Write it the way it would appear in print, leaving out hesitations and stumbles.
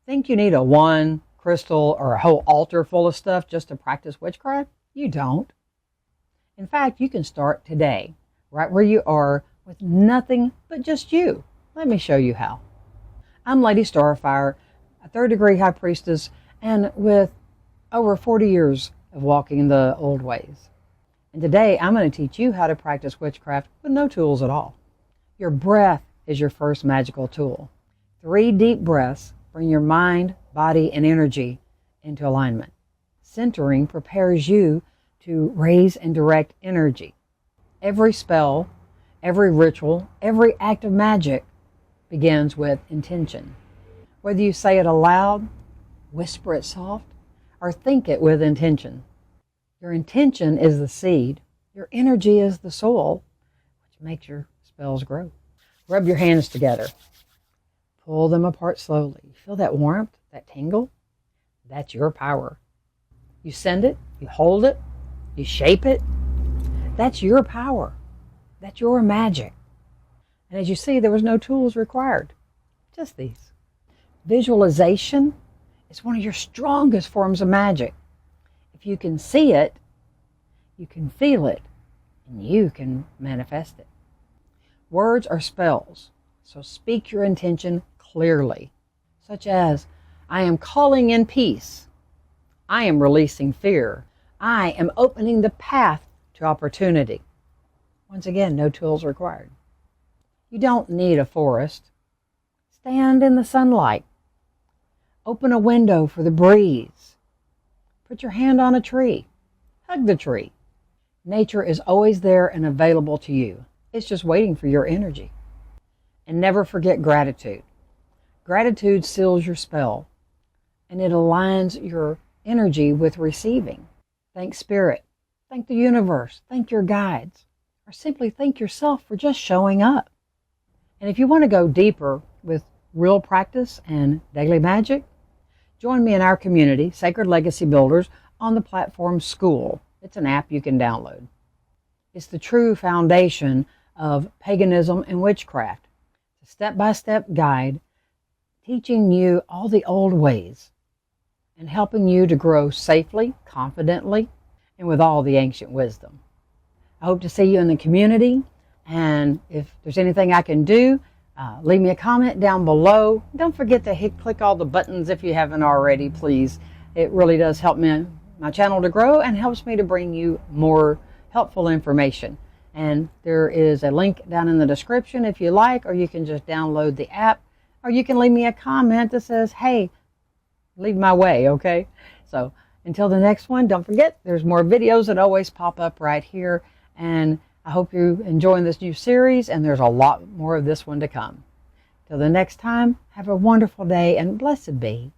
Think you need a wand, crystal, or a whole altar full of stuff just to practice witchcraft? You don't. In fact, you can start today, right where you are, with nothing but just you. Let me show you how. I'm Lady StarFire, a 3rd degree high priestess, and with over 40 years of walking the old ways. And today I'm going to teach you how to practice witchcraft with no tools at all. Your breath is your first magical tool. 3 deep breaths bring your mind, body, and energy into alignment. Centering prepares you to raise and direct energy. Every spell, every ritual, every act of magic begins with intention. Whether you say it aloud, whisper it soft, or think it with intention. Your intention is the seed. Your energy is the soil, which makes your spells grow. Rub your hands together. Pull them apart slowly. Feel that warmth, that tingle? That's your power. You send it, you hold it, you shape it. That's your power. That's your magic. And as you see, there was no tools required, just these. Visualization is one of your strongest forms of magic. If you can see it, you can feel it, and you can manifest it. Words are spells, so speak your intention clearly, such as, I am calling in peace. I am releasing fear. I am opening the path to opportunity. Once again, no tools required. You don't need a forest. Stand in the sunlight. Open a window for the breeze. Put your hand on a tree. Hug the tree. Nature is always there and available to you. It's just waiting for your energy. And never forget gratitude. Gratitude seals your spell, and it aligns your energy with receiving. Thank Spirit. Thank the universe. Thank your guides. Or simply thank yourself for just showing up. And if you want to go deeper with real practice and daily magic, join me in our community, Sacred Legacy Builders, on the platform School. It's an app you can download. It's the true foundation of paganism and witchcraft. It's a step-by-step guide teaching you all the old ways and helping you to grow safely, confidently, and with all the ancient wisdom. I hope to see you in the community, and if there's anything I can do, leave me a comment down below. Don't forget to click all the buttons if you haven't already, please. It really does help my channel to grow and helps me to bring you more helpful information. And there is a link down in the description if you like, or you can just download the app, or you can leave me a comment that says, hey, leave my way, okay? So until the next one, don't forget, there's more videos that always pop up right here. And I hope you're enjoying this new series, and there's a lot more of this one to come. Till the next time, have a wonderful day, and blessed be.